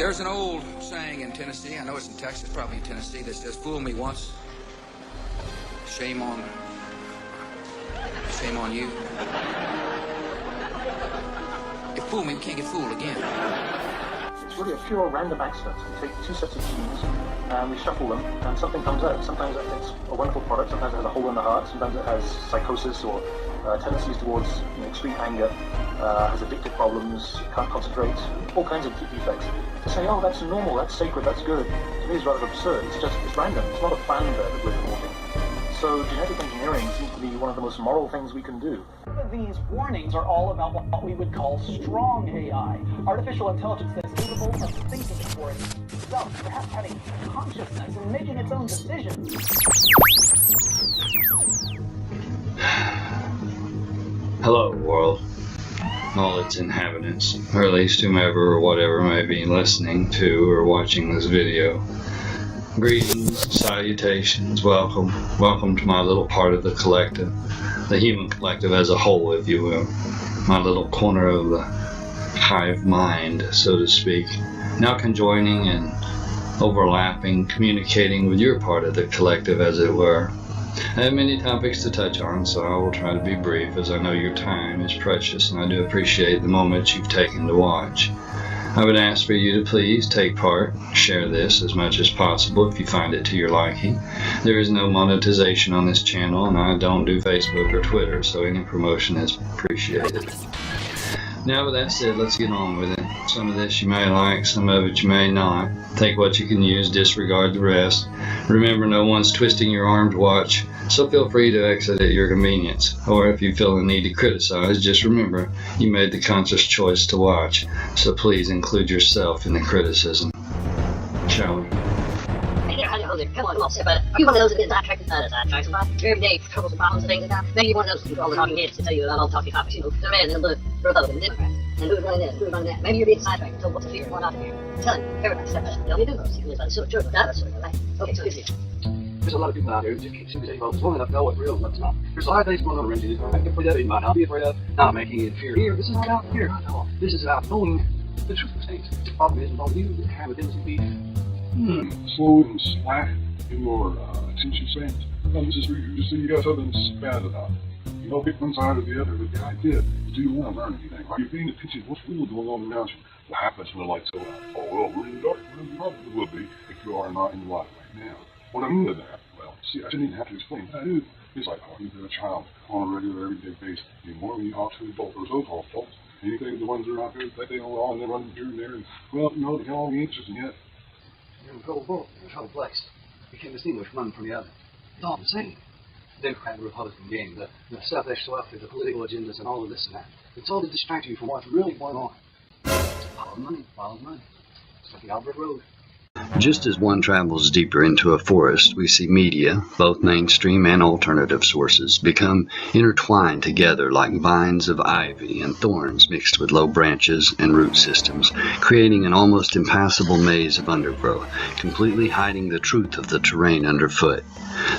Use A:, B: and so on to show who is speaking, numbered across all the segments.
A: There's an old saying in Tennessee, I know it's in Texas, probably in Tennessee, that says, fool me once, shame on you. If fool me, we can't get fooled again.
B: It's really a pure random accident. We take two sets of genes and we shuffle them and something comes out. Sometimes it's a wonderful product, sometimes it has a hole in the heart, sometimes it has psychosis or tendencies towards extreme anger, has addictive problems, can't concentrate, all kinds of defects. To say, oh, that's normal, that's sacred, that's good, to me is rather absurd. It's random. It's not a plan that we're promoting. So genetic engineering seems to be one of the most moral things we can do.
C: These warnings are all about what we would call strong AI, artificial intelligence that's capable of thinking for itself, perhaps having consciousness and making its own decisions.
D: Hello, world. All its inhabitants, or at least whomever or whatever may be listening to or watching this video. Greetings, salutations, welcome to my little part of the collective, the human collective as a whole, if you will, my little corner of the hive mind, so to speak, now conjoining and overlapping, communicating with your part of the collective, as it were. I have many topics to touch on, so I will try to be brief, as I know your time is precious and I do appreciate the moments you've taken to watch. I would ask for you to please take part, share this as much as possible if you find it to your liking. There is no monetization on this channel, and I don't do Facebook or Twitter, so any promotion is appreciated. Now with that said, let's get on with it. Some of this you may like, some of it you may not. Take what you can use, disregard the rest. Remember, no one's twisting your arm to watch, so feel free to exit at your convenience. Or if you feel the need to criticize, just remember, you made the conscious choice to watch, so please include yourself in the criticism. Shall we?
E: Come on, but are you one of those that gets sidetracked about your everyday troubles and problems and things like that? Maybe you're one of those people all the talking heads to tell you about all the talking topics, the red and the blue, the Republican, the Democrat, and who's running this, who's running that. Maybe you're being sidetracked and told what to fear and what not to fear. Telling everybody step by step. Don't be doing those. You can live by the sword, without a sword, right? Okay, so here's it.
F: There's a lot of people out there who just keep saying, well, it's long enough to know what's real and what's not. There's a lot of things going on around you. I can put that in mind. I'll be afraid of not making it fear. Here, this is not about fear. No, this is about knowing the truth of things. The problem is, all you have a tendency to be
G: slow and slack in your attention spans. No, this is for you. Just so you got something bad about it. You don't pick one side or the other, but the idea is, do you want to learn anything? Are you paying attention to what's really going on around you? What happens when the lights go out? Oh, well, we're in the dark. Well, you probably will be if you are not in the light right now. What I mean by that, well, see, I shouldn't even have to explain that. It's like talking to a child on a regular, everyday basis. The more when you talk to an adult or so-called adults, anything, the ones that are out there that they know all, and they're running here and there, and, well, they got all the answers, and yet
F: you're in a troubled world, you're in a troubled place. You can't distinguish one from the other. It's all the same. The Democrat and Republican game, the self-extra, the political agendas, and all of this and that. It's all to distract you from what's really going on. Follow the money, follow the money. It's like the Albert Road.
D: Just as one travels deeper into a forest, we see media, both mainstream and alternative sources, become intertwined together like vines of ivy and thorns mixed with low branches and root systems, creating an almost impassable maze of undergrowth, completely hiding the truth of the terrain underfoot.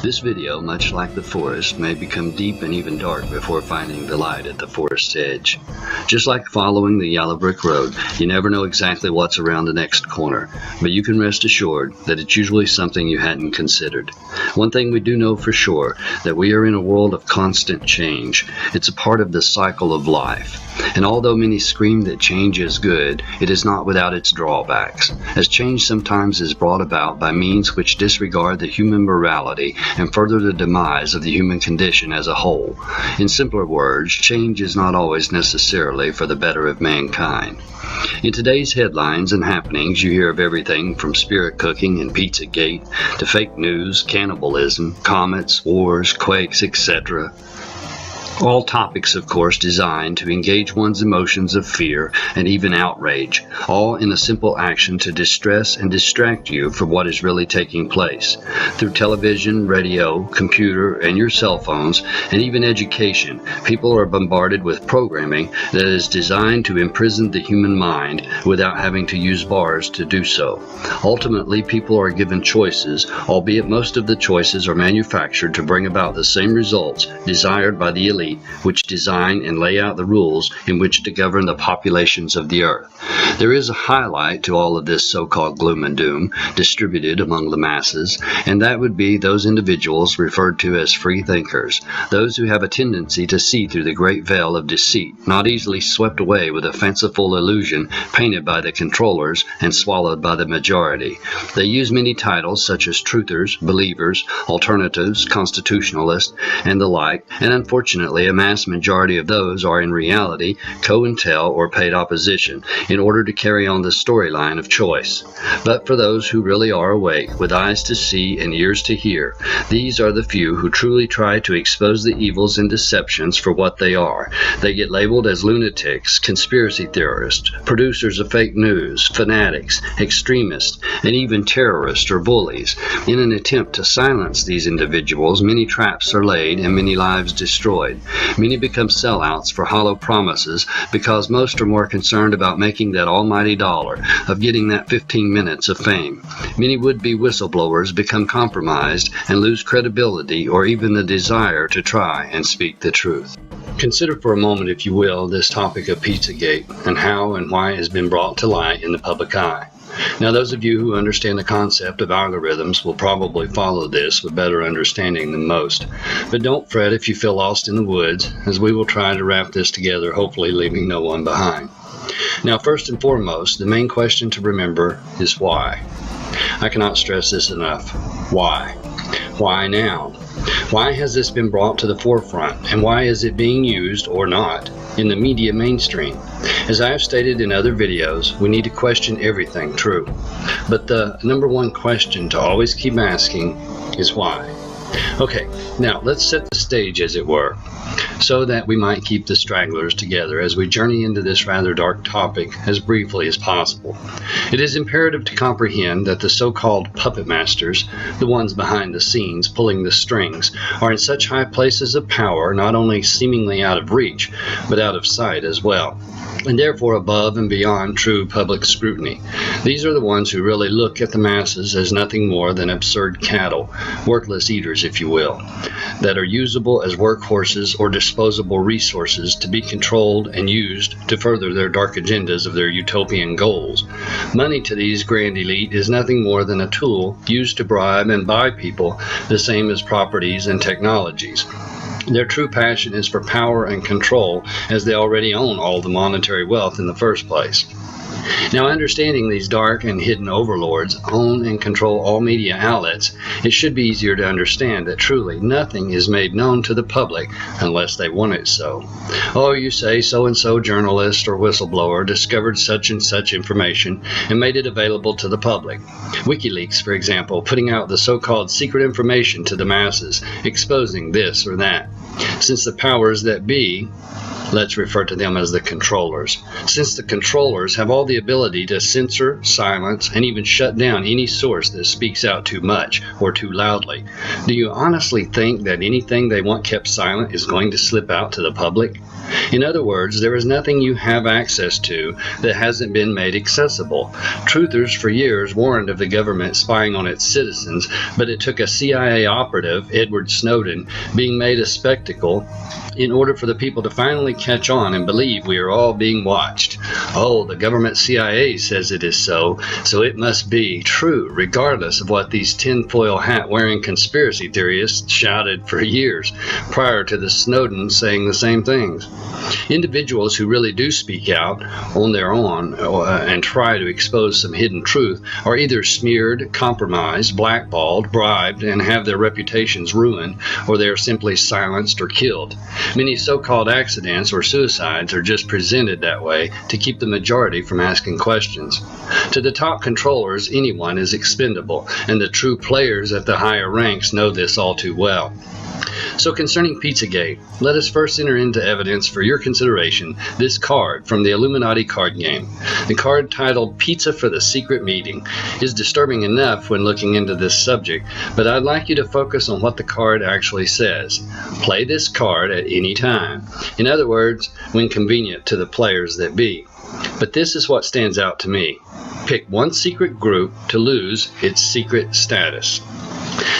D: This video, much like the forest, may become deep and even dark before finding the light at the forest's edge. Just like following the yellow brick road, you never know exactly what's around the next corner, but you can rest assured that it's usually something you hadn't considered. One thing we do know for sure, that we are in a world of constant change. It's a part of the cycle of life. And although many scream that change is good, it is not without its drawbacks, as change sometimes is brought about by means which disregard the human morality and further the demise of the human condition as a whole. In simpler words, change is not always necessarily for the better of mankind. In today's headlines and happenings, you hear of everything from spirit cooking and Pizzagate to fake news, cannibalism, comets, wars, quakes, etc. All topics, of course, designed to engage one's emotions of fear and even outrage, all in a simple action to distress and distract you from what is really taking place. Through television, radio, computer, and your cell phones, and even education, people are bombarded with programming that is designed to imprison the human mind without having to use bars to do so. Ultimately, people are given choices, albeit most of the choices are manufactured to bring about the same results desired by the elite elite, which design and lay out the rules in which to govern the populations of the earth. There is a highlight to all of this so-called gloom and doom distributed among the masses, and that would be those individuals referred to as free thinkers, those who have a tendency to see through the great veil of deceit, not easily swept away with a fanciful illusion painted by the controllers and swallowed by the majority. They use many titles such as truthers, believers, alternatives, constitutionalists, and the like, and unfortunately a mass majority of those are in reality co-intel or paid opposition in order to carry on the storyline of choice. But for those who really are awake, with eyes to see and ears to hear, these are the few who truly try to expose the evils and deceptions for what they are. They get labeled as lunatics, conspiracy theorists, producers of fake news, fanatics, extremists, and even terrorists or bullies. In an attempt to silence these individuals, many traps are laid and many lives destroyed. Many become sellouts for hollow promises because most are more concerned about making that almighty dollar, of getting that 15 minutes of fame. Many would-be whistleblowers become compromised and lose credibility or even the desire to try and speak the truth. Consider for a moment, if you will, this topic of Pizzagate and how and why it has been brought to light in the public eye. Now, those of you who understand the concept of algorithms will probably follow this with better understanding than most. But don't fret if you feel lost in the woods, as we will try to wrap this together, hopefully leaving no one behind. Now, first and foremost, the main question to remember is why. I cannot stress this enough. Why? Why now? Why has this been brought to the forefront, and why is it being used, or not, in the media mainstream? As I have stated in other videos, we need to question everything true. But the number one question to always keep asking is why. Okay, now let's set the stage, as it were, so that we might keep the stragglers together as we journey into this rather dark topic as briefly as possible. It is imperative to comprehend that the so-called puppet masters, the ones behind the scenes pulling the strings, are in such high places of power, not only seemingly out of reach, but out of sight as well, and therefore above and beyond true public scrutiny. These are the ones who really look at the masses as nothing more than absurd cattle, worthless eaters, if you will, that are usable as workhorses or disposable resources to be controlled and used to further their dark agendas of their utopian goals. Money to these grand elite is nothing more than a tool used to bribe and buy people, the same as properties and technologies. Their true passion is for power and control, as they already own all the monetary wealth in the first place. Now, understanding these dark and hidden overlords own and control all media outlets, it should be easier to understand that truly nothing is made known to the public unless they want it so. Oh, you say so-and-so journalist or whistleblower discovered such and such information and made it available to the public. WikiLeaks, for example, putting out the so-called secret information to the masses, exposing this or that. Since the powers that be, let's refer to them as the controllers. Since the controllers have all the ability to censor, silence, and even shut down any source that speaks out too much or too loudly, do you honestly think that anything they want kept silent is going to slip out to the public? In other words, there is nothing you have access to that hasn't been made accessible. Truthers for years warned of the government spying on its citizens, but it took a CIA operative, Edward Snowden, being made a spectacle in order for the people to finally catch on and believe we are all being watched. Oh, the government CIA says it is so it must be true, regardless of what these tinfoil hat-wearing conspiracy theorists shouted for years prior to the Snowden saying the same things. Individuals who really do speak out on their own and try to expose some hidden truth are either smeared, compromised, blackballed, bribed, and have their reputations ruined, or they are simply silenced or killed. Many so-called accidents or suicides are just presented that way to keep the majority from asking questions. To the top controllers, anyone is expendable, and the true players at the higher ranks know this all too well. So concerning Pizzagate, let us first enter into evidence for your consideration this card from the Illuminati card game. The card titled Pizza for the Secret Meeting is disturbing enough when looking into this subject, but I'd like you to focus on what the card actually says. Play this card at any time. In other words, when convenient to the players that be. But this is what stands out to me. Pick one secret group to lose its secret status.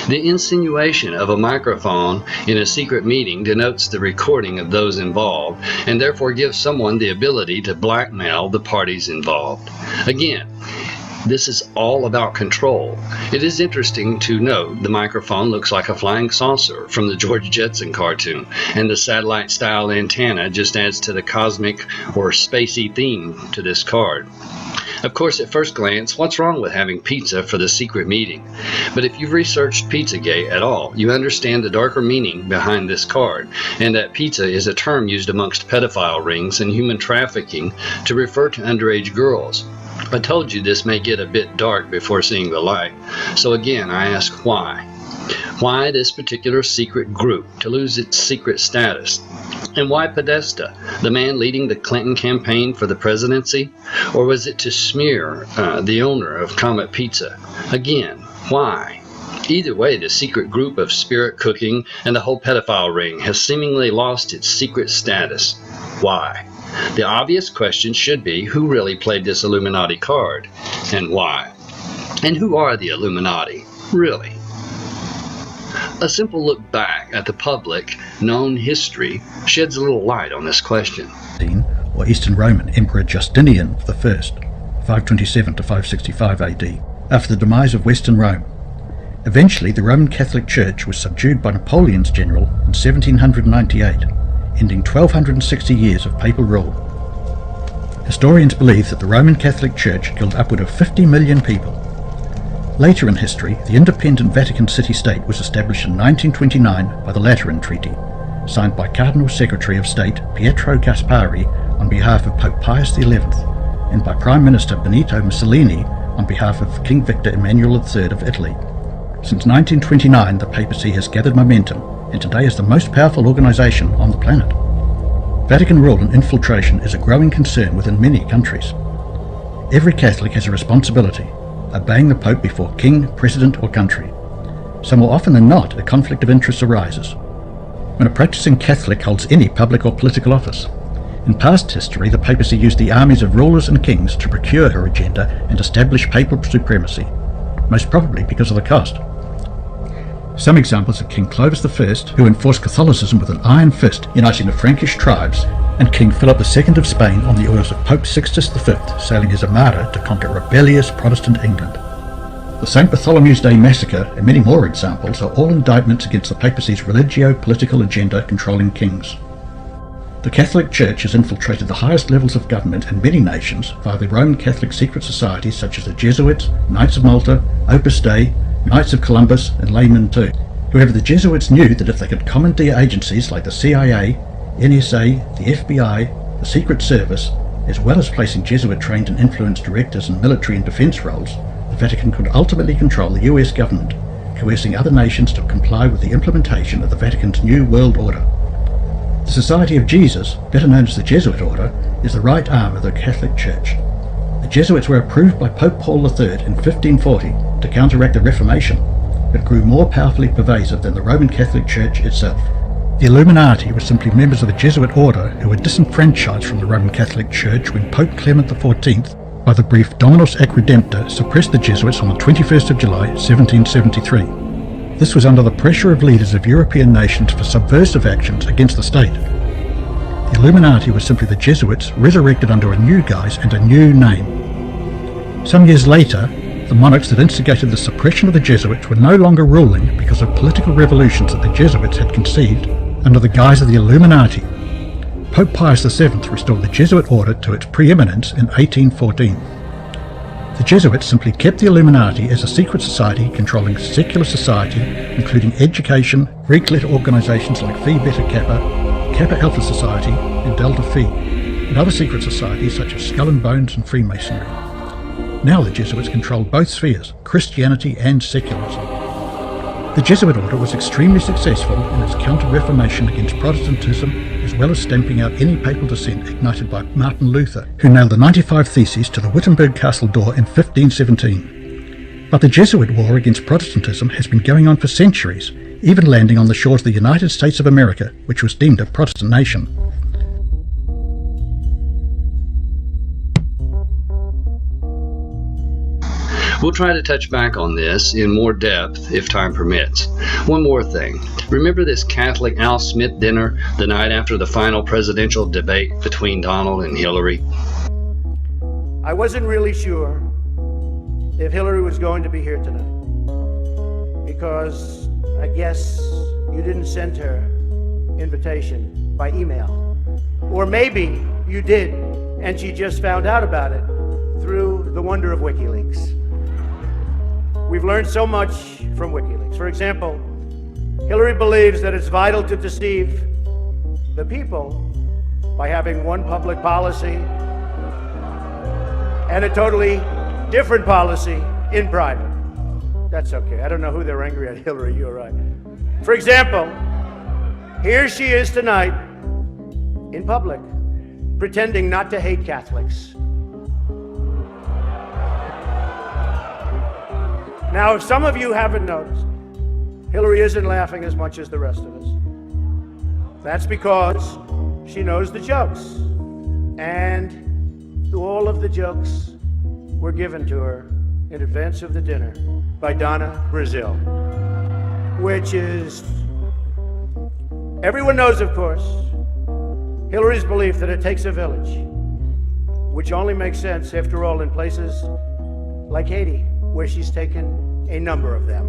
D: The insinuation of a microphone in a secret meeting denotes the recording of those involved, and therefore gives someone the ability to blackmail the parties involved. Again, this is all about control. It is interesting to note the microphone looks like a flying saucer from the George Jetson cartoon, and the satellite-style antenna just adds to the cosmic or spacey theme to this card. Of course, at first glance, what's wrong with having pizza for the secret meeting? But if you've researched Pizzagate at all, you understand the darker meaning behind this card, and that pizza is a term used amongst pedophile rings and human trafficking to refer to underage girls. I told you this may get a bit dark before seeing the light, so again I ask why. Why this particular secret group to lose its secret status? And why Podesta, the man leading the Clinton campaign for the presidency? Or was it to smear the owner of Comet Pizza? Again, why? Either way, the secret group of spirit cooking and the whole pedophile ring has seemingly lost its secret status. Why? The obvious question should be, who really played this Illuminati card, and why? And who are the Illuminati, really? A simple look back at the public known history sheds a little light on this question.
H: Or Eastern Roman Emperor Justinian I, 527 to 565 AD, after the demise of Western Rome. Eventually, the Roman Catholic Church was subdued by Napoleon's general in 1798, ending 1260 years of papal rule. Historians believe that the Roman Catholic Church killed upward of 50 million people. Later in history, the independent Vatican City-State was established in 1929 by the Lateran Treaty, signed by Cardinal Secretary of State Pietro Gasparri on behalf of Pope Pius XI, and by Prime Minister Benito Mussolini on behalf of King Victor Emmanuel III of Italy. Since 1929, the papacy has gathered momentum, and today is the most powerful organisation on the planet. Vatican rule and infiltration is a growing concern within many countries. Every Catholic has a responsibility, obeying the Pope before king, president or country. So more often than not, a conflict of interest arises when a practicing Catholic holds any public or political office. In past history, the papacy used the armies of rulers and kings to procure her agenda and establish papal supremacy, most probably because of the cost. Some examples are King Clovis I, who enforced Catholicism with an iron fist, uniting the Frankish tribes, and King Philip II of Spain on the orders of Pope Sixtus V, sailing his armada to conquer rebellious Protestant England. The St. Bartholomew's Day massacre and many more examples are all indictments against the papacy's religio-political agenda controlling kings. The Catholic Church has infiltrated the highest levels of government in many nations via the Roman Catholic secret societies such as the Jesuits, Knights of Malta, Opus Dei, Knights of Columbus, and laymen too. However, the Jesuits knew that if they could commandeer agencies like the CIA, NSA, the FBI, the Secret Service, as well as placing Jesuit-trained and influenced directors in military and defence roles, the Vatican could ultimately control the US government, coercing other nations to comply with the implementation of the Vatican's New World Order. The Society of Jesus, better known as the Jesuit Order, is the right arm of the Catholic Church. The Jesuits were approved by Pope Paul III in 1540 to counteract the Reformation, but grew more powerfully pervasive than the Roman Catholic Church itself. The Illuminati were simply members of the Jesuit order who were disenfranchised from the Roman Catholic Church when Pope Clement XIV, by the brief Dominus Ac Redemptor, suppressed the Jesuits on the 21st of July 1773. This was under the pressure of leaders of European nations for subversive actions against the state. The Illuminati were simply the Jesuits resurrected under a new guise and a new name. Some years later, the monarchs that instigated the suppression of the Jesuits were no longer ruling because of political revolutions that the Jesuits had conceived under the guise of the Illuminati. Pope Pius VII restored the Jesuit order to its preeminence in 1814. The Jesuits simply kept the Illuminati as a secret society controlling secular society, including education, Greek-letter organisations like Phi Beta Kappa, Kappa Alpha Society and Delta Phi, and other secret societies such as Skull and Bones and Freemasonry. Now the Jesuits controlled both spheres, Christianity and secularism. The Jesuit order was extremely successful in its counter-reformation against Protestantism, as well as stamping out any papal dissent ignited by Martin Luther, who nailed the 95 Theses to the Wittenberg Castle door in 1517. But the Jesuit war against Protestantism has been going on for centuries, even landing on the shores of the United States of America, which was deemed a Protestant nation.
D: We'll try to touch back on this in more depth if time permits. One more thing. Remember this Catholic Al Smith dinner the night after the final presidential debate between Donald and Hillary?
I: I wasn't really sure if Hillary was going to be here tonight, because I guess you didn't send her invitation by email. Or maybe you did, and she just found out about it through the wonder of WikiLeaks. We've learned so much from WikiLeaks. For example, Hillary believes that it's vital to deceive the people by having one public policy and a totally different policy in private. That's okay. I don't know who they're angry at, Hillary, you're right. For example, here she is tonight in public, pretending not to hate Catholics. Now, if some of you haven't noticed, Hillary isn't laughing as much as the rest of us. That's because she knows the jokes. And all of the jokes were given to her in advance of the dinner by Donna Brazil, which is, everyone knows, of course, Hillary's belief that it takes a village, which only makes sense, after all, in places like Haiti, where she's taken a number of them.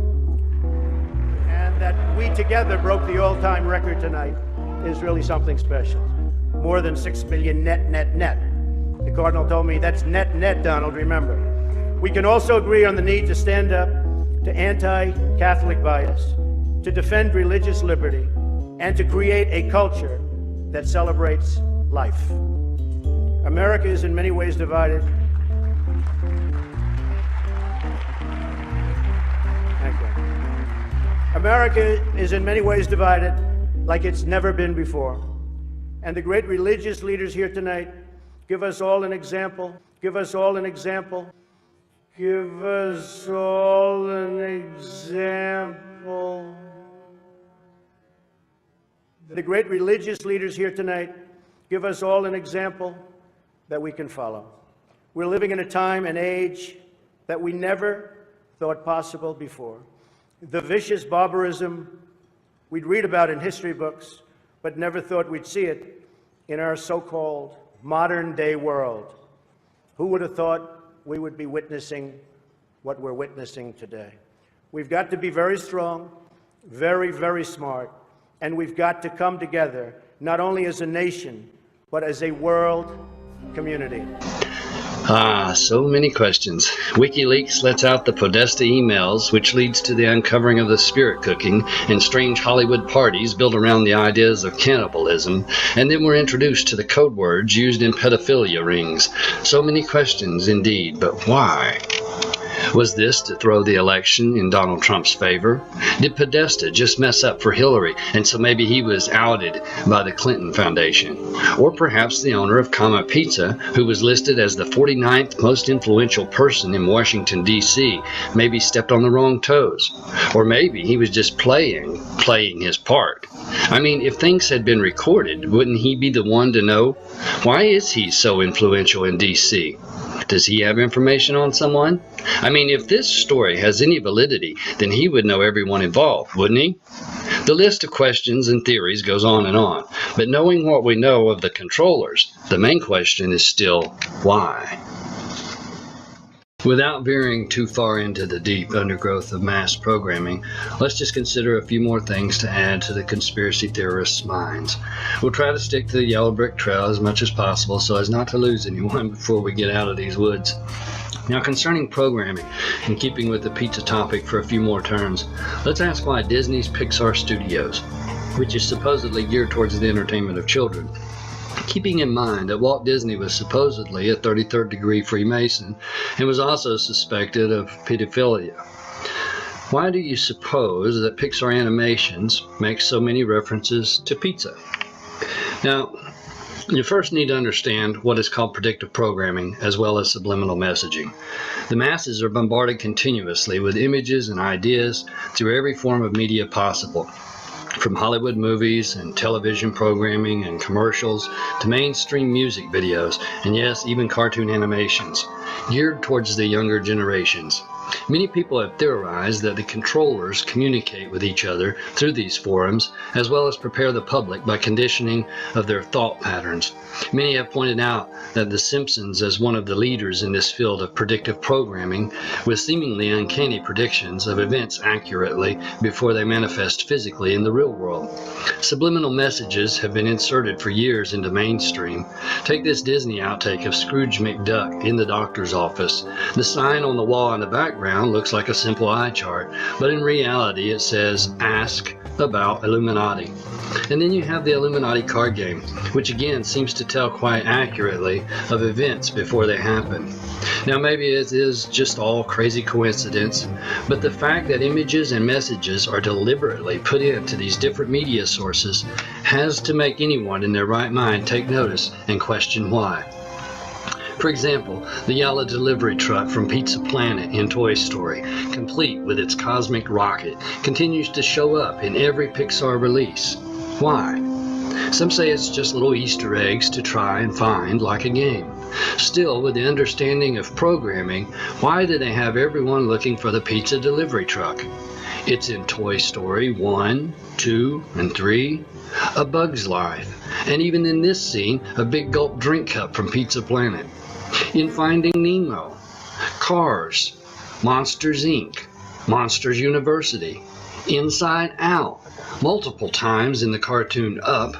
I: And that we together broke the all-time record tonight is really something special. More than 6 million net. The Cardinal told me that's net, Donald, remember. We can also agree on the need to stand up to anti-Catholic bias, to defend religious liberty, and to create a culture that celebrates life. America is in many ways divided. Thank you. America is in many ways divided like it's never been before. And the great religious leaders here tonight give us all an example. Give us all an example. Give us all an example. The great religious leaders here tonight give us all an example that we can follow. We're living in a time and age that we never thought possible before. The vicious barbarism we'd read about in history books, but never thought we'd see it in our so-called modern-day world. Who would have thought we would be witnessing what we're witnessing today? We've got to be very strong, very, very smart, and we've got to come together, not only as a nation, but as a world community.
D: So many questions. WikiLeaks lets out the Podesta emails, which leads to the uncovering of the spirit cooking and strange Hollywood parties built around the ideas of cannibalism, and then we're introduced to the code words used in pedophilia rings. So many questions indeed, but why? Was this to throw the election in Donald Trump's favor? Did Podesta just mess up for Hillary, and so maybe he was outed by the Clinton Foundation? Or perhaps the owner of Kama Pizza, who was listed as the 49th most influential person in Washington, D.C., maybe stepped on the wrong toes. Or maybe he was just playing his part. I mean, if things had been recorded, wouldn't he be the one to know? Why is he so influential in D.C.? Does he have information on someone? I mean, if this story has any validity, then he would know everyone involved, wouldn't he? The list of questions and theories goes on and on, but knowing what we know of the controllers, the main question is still, why? Without veering too far into the deep undergrowth of mass programming, let's just consider a few more things to add to the conspiracy theorists' minds. We'll try to stick to the yellow brick trail as much as possible so as not to lose anyone before we get out of these woods. Now, concerning programming, and keeping with the pizza topic for a few more turns, let's ask why Disney's Pixar Studios, which is supposedly geared towards the entertainment of children, keeping in mind that Walt Disney was supposedly a 33rd degree Freemason and was also suspected of pedophilia. Why do you suppose that Pixar Animations makes so many references to pizza? Now, you first need to understand what is called predictive programming as well as subliminal messaging. The masses are bombarded continuously with images and ideas through every form of media possible, from Hollywood movies and television programming and commercials to mainstream music videos, and yes, even cartoon animations, geared towards the younger generations. Many people have theorized that the controllers communicate with each other through these forums, as well as prepare the public by conditioning of their thought patterns. Many have pointed out that The Simpsons is one of the leaders in this field of predictive programming, with seemingly uncanny predictions of events accurately before they manifest physically in the real world. Subliminal messages have been inserted for years into mainstream. Take this Disney outtake of Scrooge McDuck in the doctor's office. The sign on the wall in the background looks like a simple eye chart, but in reality it says, "Ask about Illuminati." And then you have the Illuminati card game, which again seems to tell quite accurately of events before they happen. Now maybe it is just all crazy coincidence, but the fact that images and messages are deliberately put into these different media sources has to make anyone in their right mind take notice and question why. For example, the yellow delivery truck from Pizza Planet in Toy Story, complete with its cosmic rocket, continues to show up in every Pixar release. Why? Some say it's just little Easter eggs to try and find, like a game. Still, with the understanding of programming, why do they have everyone looking for the pizza delivery truck? It's in Toy Story 1, 2, and 3, A Bug's Life, and even in this scene, a big gulp drink cup from Pizza Planet. In Finding Nemo, Cars, Monsters Inc., Monsters University, Inside Out, multiple times in the cartoon Up,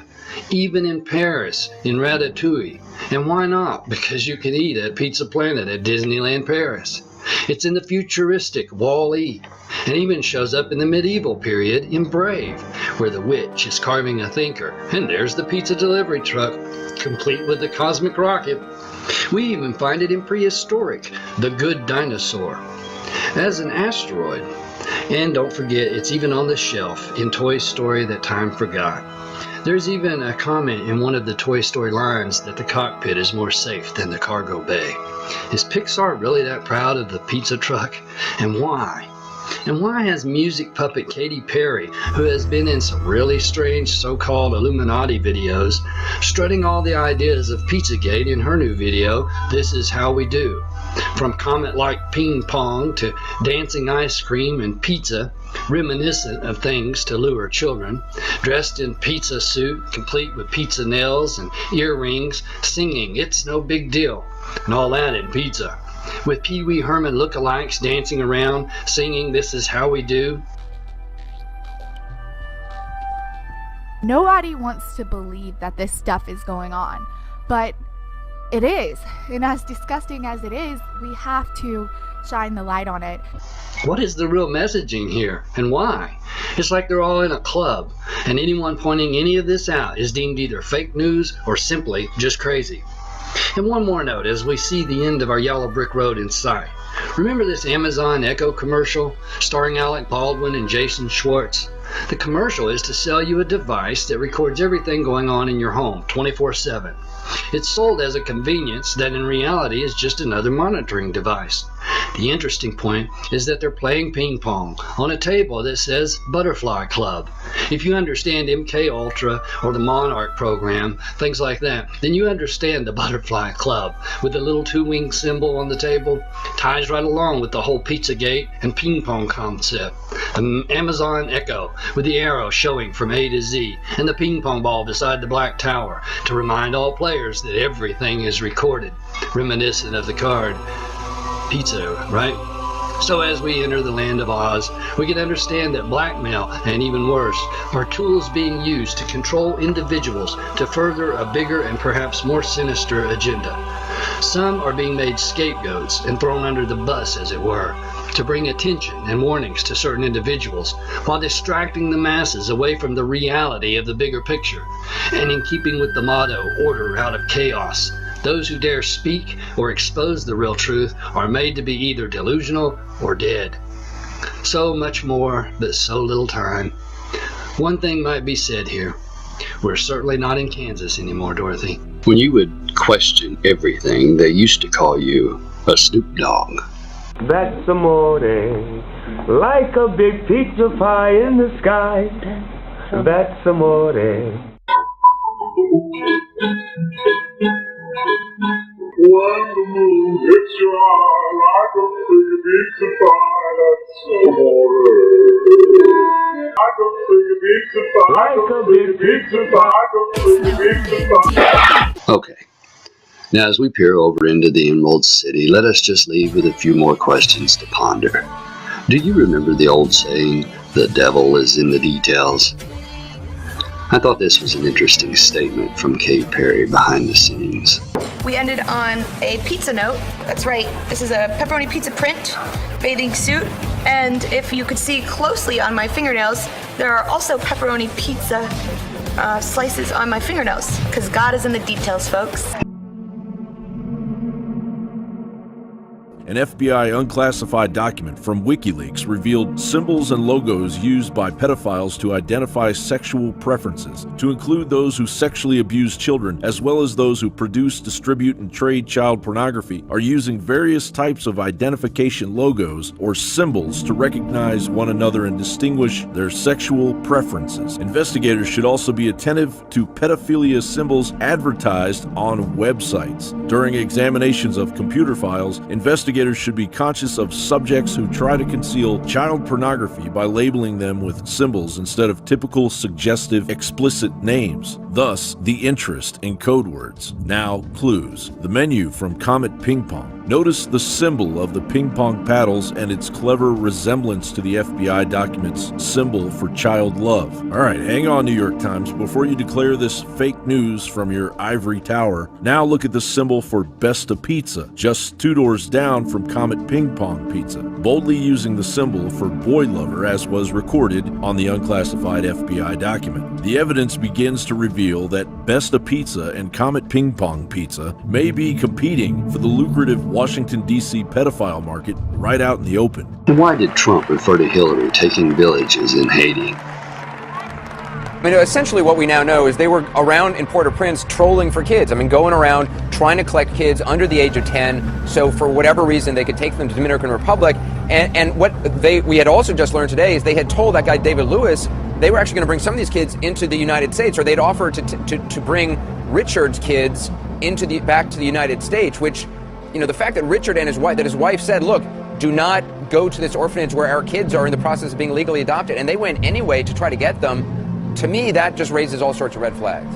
D: even in Paris in Ratatouille. And why not? Because you can eat at Pizza Planet at Disneyland Paris. It's in the futuristic Wall-E, and even shows up in the medieval period in Brave, where the witch is carving a thinker, and there's the pizza delivery truck, complete with the cosmic rocket. We even find it in Prehistoric, The Good Dinosaur, as an asteroid. And don't forget, it's even on the shelf in Toy Story That Time Forgot. There's even a comment in one of the Toy Story lines that the cockpit is more safe than the cargo bay. Is Pixar really that proud of the pizza truck? And why? And why has music puppet Katy Perry, who has been in some really strange so-called Illuminati videos, strutting all the ideas of Pizzagate in her new video, This Is How We Do? From comet-like ping pong to dancing ice cream and pizza, reminiscent of things to lure children, dressed in pizza suit, complete with pizza nails and earrings, singing It's No Big Deal, and all that in pizza. With Pee Wee Herman lookalikes dancing around, singing This Is How We Do.
J: Nobody wants to believe that this stuff is going on, but it is. And as disgusting as it is, we have to shine the light on it.
D: What is the real messaging here, and why? It's like they're all in a club, and anyone pointing any of this out is deemed either fake news or simply just crazy. And one more note as we see the end of our yellow brick road in sight. Remember this Amazon Echo commercial starring Alec Baldwin and Jason Schwartz? The commercial is to sell you a device that records everything going on in your home 24/7. It's sold as a convenience that in reality is just another monitoring device. The interesting point is that they're playing ping pong on a table that says Butterfly Club. If you understand MK Ultra or the Monarch program, things like that, then you understand the Butterfly Club with the little two-wing symbol on the table ties right along with the whole Pizzagate and ping pong concept. The Amazon Echo with the arrow showing from A to Z and the ping pong ball beside the Black Tower to remind all players that everything is recorded, reminiscent of the card Pizza, right? So as we enter the land of Oz, we can understand that blackmail, and even worse, are tools being used to control individuals to further a bigger and perhaps more sinister agenda. Some are being made scapegoats and thrown under the bus, as it were, to bring attention and warnings to certain individuals while distracting the masses away from the reality of the bigger picture, and in keeping with the motto, order out of chaos. Those who dare speak or expose the real truth are made to be either delusional or dead. So much more, but so little time. One thing might be said here. We're certainly not in Kansas anymore, Dorothy.
K: When you would question everything, they used to call you a Snoop Dogg.
L: That's amore, like a big pizza pie in the sky. That's amore.
G: When the moon hits your eye
K: Okay. Now, as we peer over into the Emerald City, let us just leave with a few more questions to ponder. Do you remember the old saying, "The devil is in the details"? I thought this was an interesting statement from Kate Perry behind the scenes.
M: We ended on a pizza note. That's right. This is a pepperoni pizza print, bathing suit, and if you could see closely on my fingernails, there are also pepperoni pizza slices on my fingernails, because God is in the details, folks.
N: An FBI unclassified document from WikiLeaks revealed symbols and logos used by pedophiles to identify sexual preferences, to include those who sexually abuse children, as well as those who produce, distribute, and trade child pornography, are using various types of identification logos or symbols to recognize one another and distinguish their sexual preferences. Investigators should also be attentive to pedophilia symbols advertised on websites. During examinations of computer files, investigators should be conscious of subjects who try to conceal child pornography by labeling them with symbols instead of typical suggestive explicit names. Thus, the interest in code words. Now, clues. The menu from Comet Ping Pong. Notice the symbol of the ping pong paddles and its clever resemblance to the FBI document's symbol for child love. All right, hang on, New York Times. Before you declare this fake news from your ivory tower, now look at the symbol for Besta Pizza, just 2 doors down from Comet Ping Pong Pizza, boldly using the symbol for boy lover as was recorded on the unclassified FBI document. The evidence begins to reveal that Besta Pizza and Comet Ping Pong Pizza may be competing for the lucrative Washington, D.C. pedophile market right out in the open.
K: Why did Trump refer to Hillary taking villages in Haiti?
O: I mean, essentially what we now know is they were around in Port-au-Prince trolling for kids. I mean, going around trying to collect kids under the age of 10, so for whatever reason they could take them to the Dominican Republic. And what we had also just learned today is they had told that guy David Lewis they were actually going to bring some of these kids into the United States, or they'd offered to bring Richard's kids back to the United States, which, you know, the fact that Richard and his wife said, look, do not go to this orphanage where our kids are in the process of being legally adopted, and they went anyway to try to get them. To me, that just raises all sorts of red flags.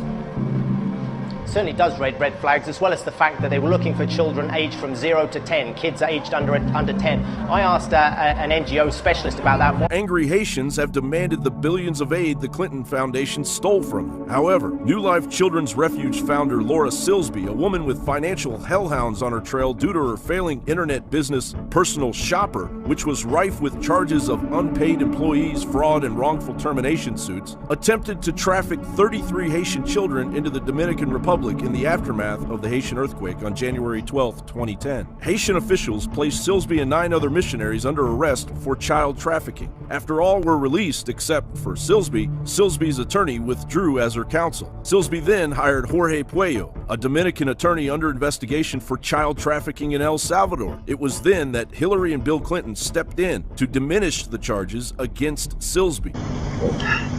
P: Certainly does raise red flags, as well as the fact that they were looking for children aged from 0 to 10, kids aged under 10. I asked an NGO specialist about that.
N: Angry Haitians have demanded the billions of aid the Clinton Foundation stole from them. However, New Life Children's Refuge founder Laura Silsby, a woman with financial hellhounds on her trail due to her failing internet business Personal Shopper, which was rife with charges of unpaid employees, fraud, and wrongful termination suits, attempted to traffic 33 Haitian children into the Dominican Republic in the aftermath of the Haitian earthquake on January 12, 2010. Haitian officials placed Silsby and 9 other missionaries under arrest for child trafficking. After all were released except for Silsby, Silsby's attorney withdrew as her counsel. Silsby then hired Jorge Puello, a Dominican attorney under investigation for child trafficking in El Salvador. It was then that Hillary and Bill Clinton stepped in to diminish the charges against Silsby.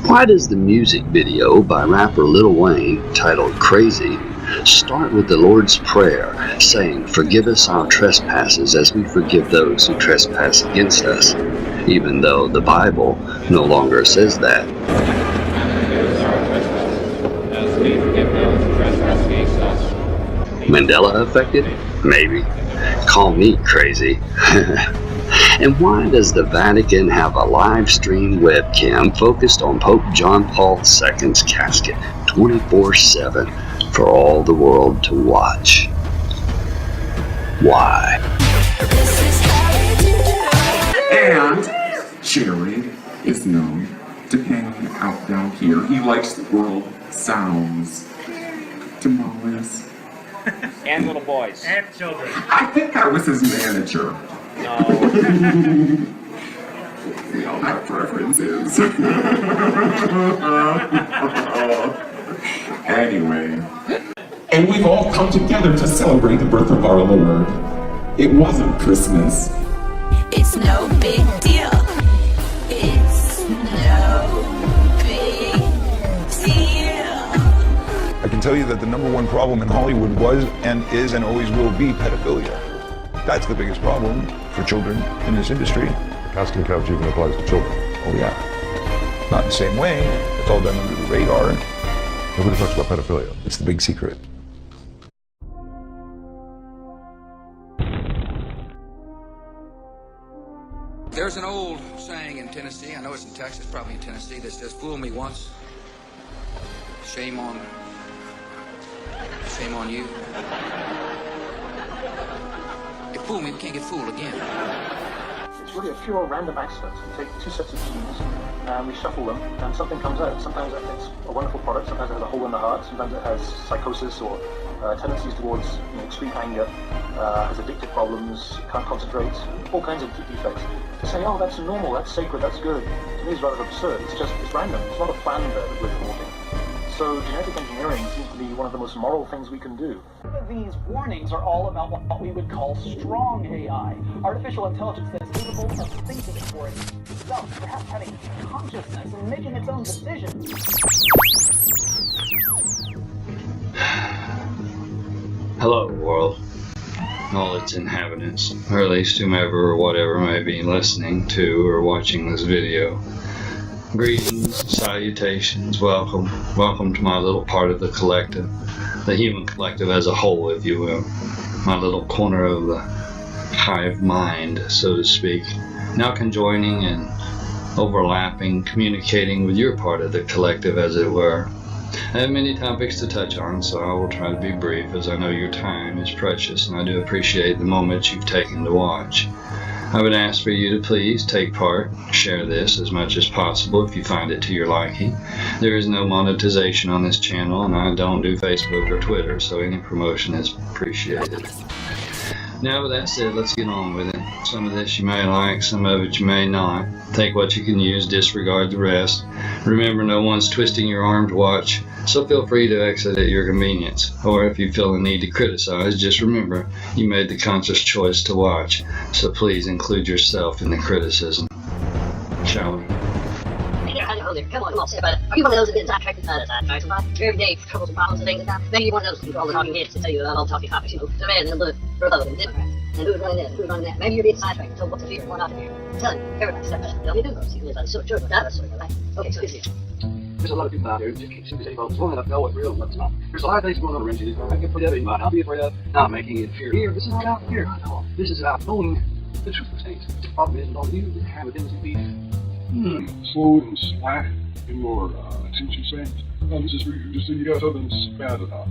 K: Why does the music video by rapper Lil Wayne, titled Crazy, start with the Lord's Prayer, saying, "Forgive us our trespasses as we forgive those who trespass against us," even though the Bible no longer says that? Mandela affected? Maybe. Call me crazy. And why does the Vatican have a live stream webcam focused on Pope John Paul II's casket 24/7 for all the world to watch? Why?
Q: And Jerry is known to hang out down here. He likes the world sounds. Tamales.
R: And little boys.
Q: And children. I think that was his manager.
R: No.
Q: We all have preferences. Anyway. And we've all come together to celebrate the birth of our Lord. It wasn't Christmas.
M: It's no big deal. It's no big deal.
S: I can tell you that the #1 problem in Hollywood was and is and always will be pedophilia. That's the biggest problem for children in this industry.
G: Casting couch even applies to children.
S: Oh yeah. Not in the same way. It's all done under the radar.
G: Nobody talks about pedophilia.
S: It's the big secret.
A: There's an old saying in Tennessee, I know it's in Texas, probably in Tennessee, that says, fool me once, shame on you. If fool me, we can't get fooled again.
B: It's really a pure random accident. We take two sets of genes and we shuffle them and something comes out. Sometimes it's a wonderful product, sometimes it has a hole in the heart, sometimes it has psychosis or tendencies towards extreme anger, has addictive problems, can't concentrate, all kinds of defects. To say, oh, that's normal, that's sacred, that's good, to me is rather absurd. It's random. It's not a plan that we're promoting. So genetic engineering seems to be one of the most moral things we can do.
C: These warnings are all about what we would call strong AI, artificial intelligence that is capable of thinking for itself, perhaps having consciousness and making its own decisions.
D: Hello, world. All its inhabitants, or at least whomever or whatever may be listening to or watching this video. Greetings, salutations, welcome to my little part of the collective, the human collective as a whole, if you will, my little corner of the hive mind, so to speak, now conjoining and overlapping, communicating with your part of the collective, as it were. I have many topics to touch on, so I will try to be brief, as I know your time is precious, and I do appreciate the moments you've taken to watch. I would ask for you to please take part, share this as much as possible if you find it to your liking. There is no monetization on this channel, and I don't do Facebook or Twitter, so any promotion is appreciated. Now, with that said, let's get on with it. Some of this you may like, some of it you may not. Take what you can use, disregard the rest. Remember, no one's twisting your arm to watch, so feel free to exit at your convenience. Or if you feel the need to criticize, just remember, you made the conscious choice to watch, so please include yourself in the criticism. Shall we?
E: Come on, say about it. Are you one of those that gets sidetracked about every day, troubles and problems and things like that? Maybe you're one of those who all the talking heads to tell you about all the talking topics, the red and the blue, Republican, Democrat, and who's running this, who's running that. Maybe you're being sidetracked and told what to fear and what not to fear. I'm telling you, everybody step by step. Don't be doing those. You can live by the sword without a sword, right? Okay, so here's the
F: There's a lot of people out there who just keep simply saying, well, it's long enough to know what's real and what's not. There's a lot of things going on around you that I get afraid of, and I'll be afraid of, not making it fear here. This is not about fear. This is about knowing the truth of things. The problem is, all you have a tendency to be
G: slow and slack in your attention spans. No, this is for you. Just so you got something bad enough.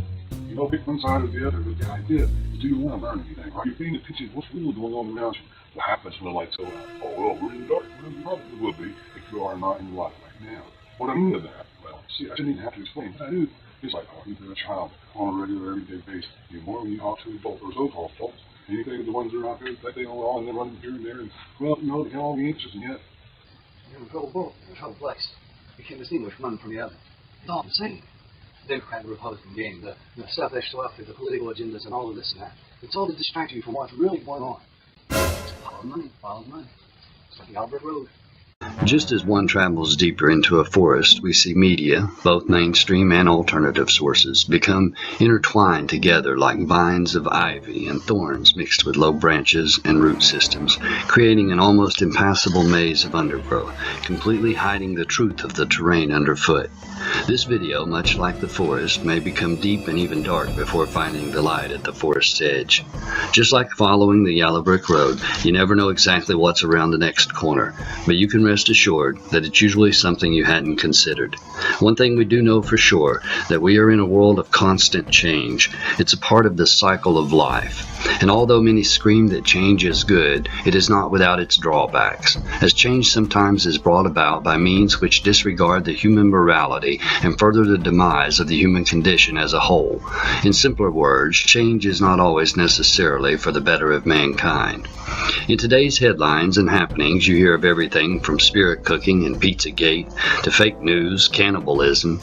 G: You know, pick one side or the other, but the idea is, do you want to learn anything? Are you paying attention to what's really going on around you? What happens when the lights go out? Oh, well, we're in the dark. Well, you probably will be if you are not in the light right now. What I mean by that, well, see, I shouldn't even have to explain. What I do, it's like talking to a child on a regular, everyday basis. You more when you talk to adults or so-called adults, and you think of the ones that are out there that they know all and they're running here and there, and, well, you know, they can all be anxious, and yet
F: you're in a troubled world, in a troubled place. You can't distinguish one from the other. It's all the same. The Democrat and Republican game, the selfish welfare, the political agendas, and all of this and that. It's all to distract you from what's really going on. Follow the money, follow the money. It's like the Albert Road.
D: Just as one travels deeper into a forest, we see media, both mainstream and alternative sources, become intertwined together like vines of ivy and thorns mixed with low branches and root systems, creating an almost impassable maze of undergrowth, completely hiding the truth of the terrain underfoot. This video, much like the forest, may become deep and even dark before finding the light at the forest's edge. Just like following the yellow brick road, you never know exactly what's around the next corner, but you can rest assured that it's usually something you hadn't considered. One thing we do know for sure, that we are in a world of constant change. It's a part of the cycle of life. And although many scream that change is good, it is not without its drawbacks, as change sometimes is brought about by means which disregard the human morality and further the demise of the human condition as a whole. In simpler words, change is not always necessarily for the better of mankind. In today's headlines and happenings, you hear of everything from spirit cooking and Pizzagate to fake news, cannibalism,